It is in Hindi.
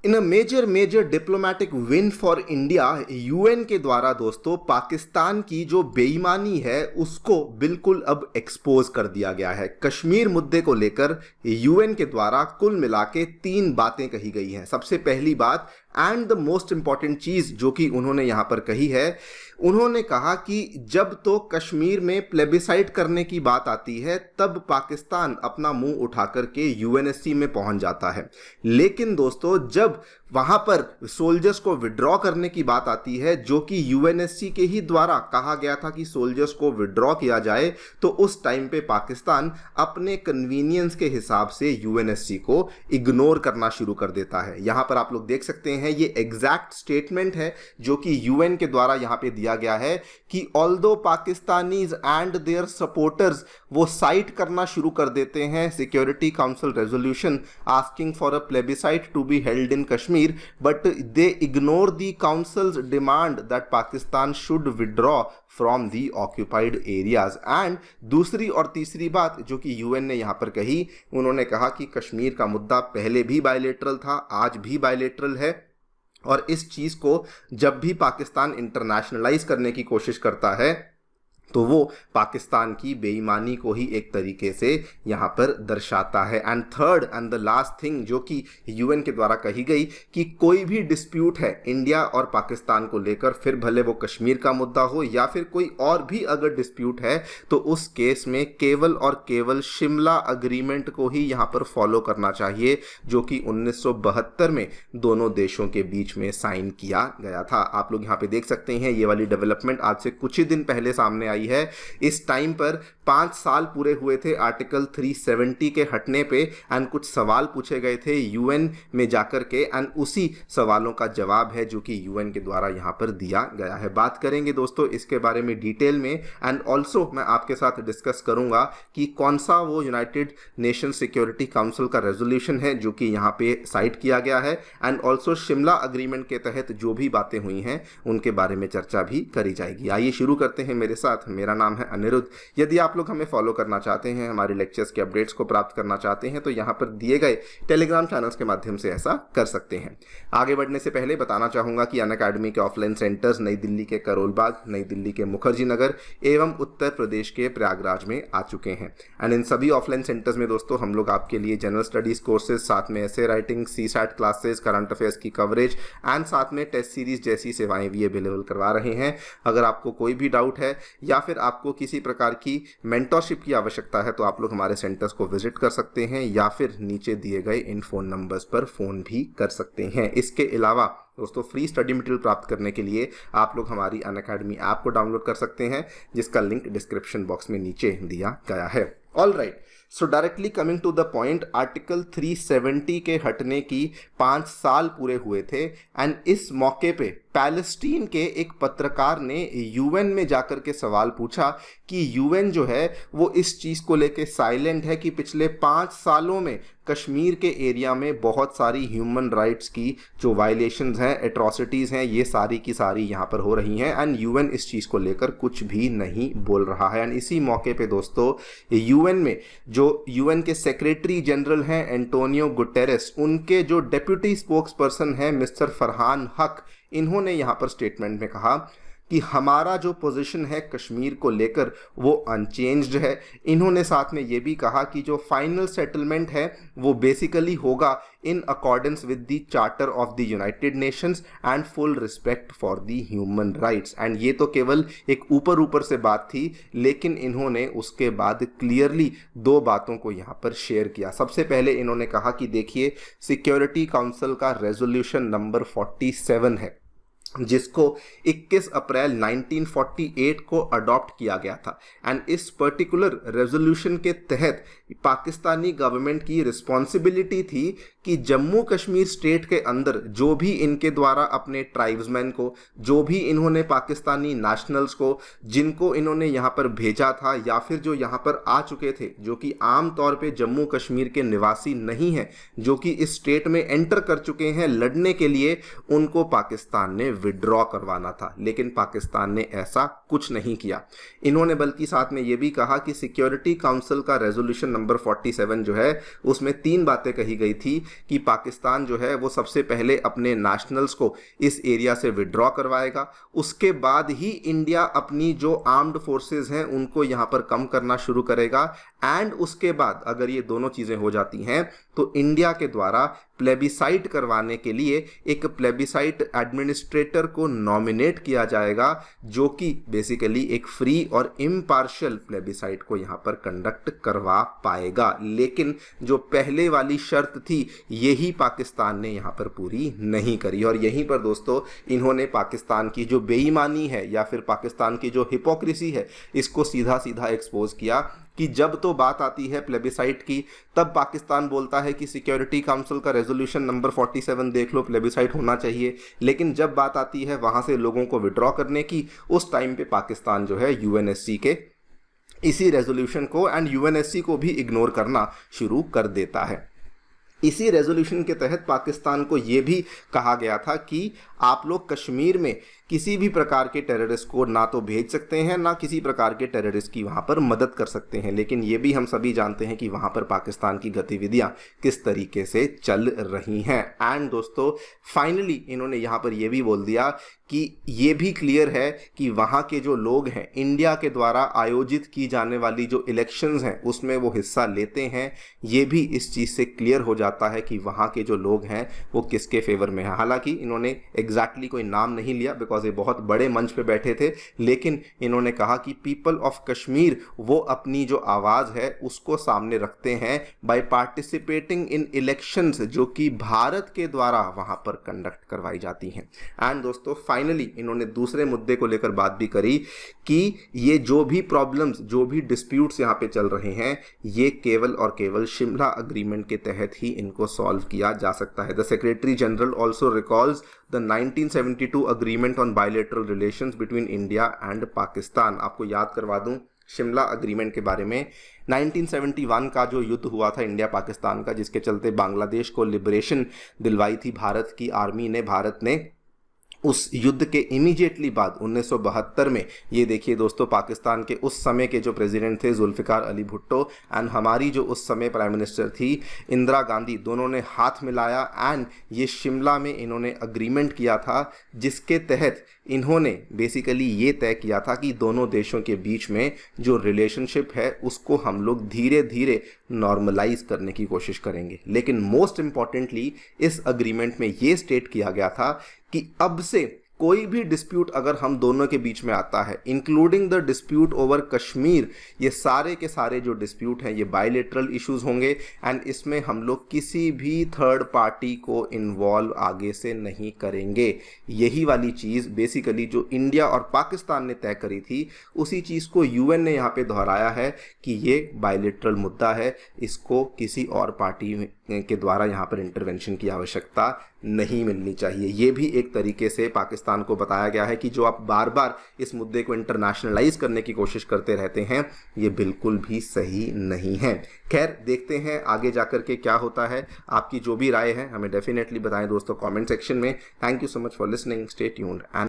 In a major diplomatic win for India, UN के द्वारा दोस्तों पाकिस्तान की जो बेईमानी है उसको बिल्कुल अब एक्सपोज कर दिया गया है। कश्मीर मुद्दे को लेकर यूएन के द्वारा कुल मिला के 3 बातें कही गई हैं। सबसे पहली बात एंड द मोस्ट इंपॉर्टेंट चीज जो कि उन्होंने यहां पर कही है, उन्होंने कहा कि जब तो कश्मीर में प्लेबिसाइट करने की बात आती है तब पाकिस्तान अपना मुंह उठा करके यूएनएससी में पहुंच जाता है, लेकिन दोस्तों जब वहां पर सोल्जर्स को विड्रॉ करने की बात आती है, जो कि यूएनएससी के ही द्वारा कहा गया था कि सोल्जर्स को विड्रॉ किया जाए, तो उस टाइम पे पाकिस्तान अपने कन्वीनियंस के हिसाब से यूएनएससी को इग्नोर करना शुरू कर देता है। यहां पर आप लोग देख सकते हैं, ये एग्जैक्ट स्टेटमेंट है जो कि यूएन के द्वारा यहां पे दिया गया है कि although Pakistanis and their supporters वो साइट करना शुरू कर देते हैं security council resolution asking for a plebiscite to be held in Kashmir, but they ignore the council's demand that Pakistan should withdraw from the occupied areas. And दूसरी और तीसरी बात जो कि यूएन ने यहां पर कही, उन्होंने कहा कि कश्मीर का मुद्दा पहले भी बायलेटरल था, आज भी बायलेटरल है, और इस चीज को जब भी पाकिस्तान इंटरनेशनलाइज करने की कोशिश करता है तो वो पाकिस्तान की बेईमानी को ही एक तरीके से यहाँ पर दर्शाता है। And third and the last thing जो कि यूएन के द्वारा कही गई कि कोई भी डिस्प्यूट है इंडिया और पाकिस्तान को लेकर, फिर भले वो कश्मीर का मुद्दा हो या फिर कोई और भी अगर डिस्प्यूट है, तो उस केस में केवल और केवल शिमला अग्रीमेंट को ही यहाँ पर फॉलो करना चाहिए, जो कि 1972 में दोनों देशों के बीच में साइन किया गया था। आप लोग यहाँ पे देख सकते हैं, ये वाली डेवलपमेंट आज से कुछ ही दिन पहले सामने आई है। इस टाइम पर 5 साल पूरे हुए थे आर्टिकल 370 के हटने पे, एंड कुछ सवाल पूछे गए थे यूएन में जाकर के, एंड उसी सवालों का जवाब है जो कि यूएन के द्वारा यहां पर दिया गया है। बात करेंगे दोस्तों इसके बारे में डिटेल में, एंड ऑल्सो मैं आपके साथ डिस्कस करूंगा कि कौन सा वो यूनाइटेड नेशन सिक्योरिटी काउंसिल का रेजोल्यूशन है जो कि यहाँ पे साइट किया गया है, एंड ऑल्सो शिमला अग्रीमेंट के तहत जो भी बातें हुई हैं उनके बारे में चर्चा भी करी जाएगी। आइए शुरू करते हैं मेरे साथ। मेरा नाम है अनिरुद्ध। यदि आप लोग हमें फॉलो करना चाहते हैं, हमारे लेक्चर्स के अपडेट्स को प्राप्त करना चाहते हैं, तो यहाँ पर दिए गए टेलीग्राम चैनल्स के माध्यम से ऐसा कर सकते हैं। आगे बढ़ने से पहले बताना चाहूंगा कि अनअकैडमी के ऑफलाइन सेंटर्स नई दिल्ली के करोल बाग, नई दिल्ली के मुखर्जी नगर एवं उत्तर प्रदेश के प्रयागराज में आ चुके हैं। एंड इन सभी ऑफलाइन सेंटर्स में दोस्तों हम लोग आपके लिए जनरल स्टडीज कोर्सेज, साथ में ऐसे writing, CSAT classes, current affairs की कवरेज एंड साथ में टेस्ट सीरीज जैसी सेवाएं भी अवेलेबल करवा रहे हैं। अगर आपको कोई भी डाउट है या फिर आपको किसी प्रकार की मेंटरशिप की आवश्यकता है, तो आप लोग हमारे सेंटर्स को विजिट कर सकते हैं या फिर नीचे दिए गए इन फोन नंबर्स पर फोन भी कर सकते हैं। इसके अलावा दोस्तों फ्री स्टडी मटेरियल प्राप्त करने के लिए आप लोग हमारी अनअकैडमी ऐप को डाउनलोड कर सकते हैं, जिसका लिंक डिस्क्रिप्शन बॉक्स में नीचे दिया गया है। All right, so directly coming to the point, article 370 के हटने की 5 साल पूरे हुए थे, एंड इस मौके पे पैलेस्टीन के एक पत्रकार ने यूएन में जाकर के सवाल पूछा कि यूएन जो है वो इस चीज़ को लेके साइलेंट है कि पिछले 5 सालों में कश्मीर के एरिया में बहुत सारी ह्यूमन राइट्स की जो वायलेशंस हैं, एट्रॉसिटीज़ हैं, ये सारी की सारी यहाँ पर हो रही हैं, एंड यूएन इस चीज़ को लेकर कुछ भी नहीं बोल रहा है। एंड इसी मौके पे दोस्तों यूएन में जो यूएन के सेक्रेटरी जनरल हैं एंटोनियो गुटेरेस, उनके जो डेप्यूटी स्पोक्स पर्सन हैं मिस्टर फरहान हक, इन्होंने यहाँ पर स्टेटमेंट में कहा कि हमारा जो पोजीशन है कश्मीर को लेकर वो अनचेंज्ड है। इन्होंने साथ में ये भी कहा कि जो फाइनल सेटलमेंट है वो बेसिकली होगा in accordance with the charter of the United Nations and full respect for the human rights. And ये तो केवल एक ऊपर से बात थी, लेकिन इन्होंने उसके बाद क्लियरली 2 बातों को यहाँ पर शेयर किया। सबसे पहले इन्होंने कहा कि देखिए, सिक्योरिटी काउंसिल का रेजोल्यूशन नंबर 47 है, जिसको 21 अप्रैल 1948 को अडॉप्ट किया गया था, एंड इस पर्टिकुलर रेजोल्यूशन के तहत पाकिस्तानी गवर्नमेंट की रिस्पॉन्सिबिलिटी थी कि जम्मू कश्मीर स्टेट के अंदर जो भी इनके द्वारा अपने ट्राइब्समैन को, जो भी इन्होंने पाकिस्तानी नेशनल्स को जिनको इन्होंने यहाँ पर भेजा था या फिर जो यहाँ पर आ चुके थे, जो कि आम तौर पे जम्मू कश्मीर के निवासी नहीं हैं, जो कि इस स्टेट में एंटर कर चुके हैं लड़ने के लिए, उनको पाकिस्तान ने विड्रॉ करवाना था, लेकिन पाकिस्तान ने ऐसा कुछ नहीं किया। इन्होंने बल्कि साथ में ये भी कहा कि सिक्योरिटी काउंसिल का रेजोल्यूशन नंबर 47 जो है उसमें 3 बातें कही गई थी कि पाकिस्तान जो है वो सबसे पहले अपने नेशनल्स को इस एरिया से विड्रॉ करवाएगा, उसके बाद ही इंडिया अपनी जो आर्म्ड फोर्सेस हैं उनको यहाँ पर कम करना शुरू करेगा, एंड उसके बाद अगर ये दोनों चीज़ें हो जाती हैं तो इंडिया के द्वारा प्लेबिसाइट करवाने के लिए एक प्लेबिसाइट एडमिनिस्ट्रेटर को नॉमिनेट किया जाएगा, जो कि बेसिकली एक फ्री और इम्पार्शियल प्लेबिसाइट को यहाँ पर कंडक्ट करवा पाएगा। लेकिन जो पहले वाली शर्त थी यही पाकिस्तान ने यहाँ पर पूरी नहीं करी, और यहीं पर दोस्तों इन्होंने पाकिस्तान की जो बेईमानी है या फिर पाकिस्तान की जो हिपोक्रेसी है इसको सीधा सीधा एक्सपोज किया कि जब तो बात आती है प्लेबिसाइट की तब पाकिस्तान बोलता है कि सिक्योरिटी काउंसिल का रेजोल्यूशन नंबर 47 देख लो, प्लेबिसाइट होना चाहिए, लेकिन जब बात आती है वहां से लोगों को विड्रॉ करने की उस टाइम पे पाकिस्तान जो है यूएनएससी के इसी रेजोल्यूशन को एंड यूएनएससी को भी इग्नोर करना शुरू कर देता है। इसी रेजोल्यूशन के तहत पाकिस्तान को ये भी कहा गया था कि आप लोग कश्मीर में किसी भी प्रकार के टेररिस्ट को ना तो भेज सकते हैं ना किसी प्रकार के टेररिस्ट की वहाँ पर मदद कर सकते हैं, लेकिन ये भी हम सभी जानते हैं कि वहाँ पर पाकिस्तान की गतिविधियाँ किस तरीके से चल रही हैं। एंड दोस्तों फाइनली इन्होंने यहाँ पर ये भी बोल दिया कि ये भी क्लियर है कि वहाँ के जो लोग हैं इंडिया के द्वारा आयोजित की जाने वाली जो इलेक्शंस हैं उसमें वो हिस्सा लेते हैं। ये भी इस चीज़ से क्लियर हो जाता है कि वहाँ के जो लोग हैं वो किसके फेवर में है। हालांकि इन्होंने एग्जैक्टली कोई नाम नहीं लिया बिकॉज ये बहुत बड़े मंच पे बैठे थे, लेकिन इन्होंने कहा कि पीपल ऑफ कश्मीर वो अपनी जो आवाज़ है उसको सामने रखते हैं बाय पार्टिसिपेटिंग इन इलेक्शंस जो कि भारत के द्वारा वहाँ पर कंडक्ट करवाई जाती हैं। एंड दोस्तों फाइनली इन्होंने दूसरे मुद्दे को लेकर बात भी करी कि ये जो भी प्रॉब्लम्स जो भी डिस्प्यूट्स यहाँ पे चल रहे हैं ये केवल और केवल शिमला अग्रीमेंट के तहत ही इनको सॉल्व किया जा सकता है। The secretary general also recalls the 1972 agreement on bilateral relations between India and Pakistan. आपको याद करवा दूं शिमला अग्रीमेंट के बारे में, 1971 का जो युद्ध हुआ था इंडिया पाकिस्तान का, जिसके चलते बांग्लादेश को लिबरेशन दिलवाई थी भारत की आर्मी ने, भारत ने, उस युद्ध के इमीडिएटली बाद 1972 में ये देखिए दोस्तों पाकिस्तान के उस समय के जो प्रेसिडेंट थे जुल्फ़िकार अली भुट्टो एंड हमारी जो उस समय प्राइम मिनिस्टर थी इंदिरा गांधी, दोनों ने हाथ मिलाया एंड ये शिमला में इन्होंने अग्रीमेंट किया था जिसके तहत इन्होंने बेसिकली ये तय किया था कि दोनों देशों के बीच में जो रिलेशनशिप है उसको हम लोग धीरे धीरे नॉर्मलाइज करने की कोशिश करेंगे। लेकिन मोस्ट इम्पॉर्टेंटली इस अग्रीमेंट में ये स्टेट किया गया था कि अब से कोई भी डिस्प्यूट अगर हम दोनों के बीच में आता है including the dispute over Kashmir, ये सारे के सारे जो डिस्प्यूट हैं ये बायलैटरल इश्यूज होंगे एंड इसमें हम लोग किसी भी थर्ड पार्टी को इन्वॉल्व आगे से नहीं करेंगे। यही वाली चीज़ बेसिकली जो इंडिया और पाकिस्तान ने तय करी थी उसी चीज़ को यूएन ने यहाँ पे दोहराया है कि ये बायलैटरल मुद्दा है, इसको किसी और पार्टी के द्वारा यहाँ पर इंटरवेंशन की आवश्यकता नहीं मिलनी चाहिए। ये भी एक तरीके से पाकिस्तान को बताया गया है कि जो आप बार बार इस मुद्दे को इंटरनेशनलाइज करने की कोशिश करते रहते हैं ये बिल्कुल भी सही नहीं है। खैर देखते हैं आगे जाकर के क्या होता है। आपकी जो भी राय है हमें डेफिनेटली बताएं दोस्तों कमेंट सेक्शन में। Thank you so much for listening, stay tuned and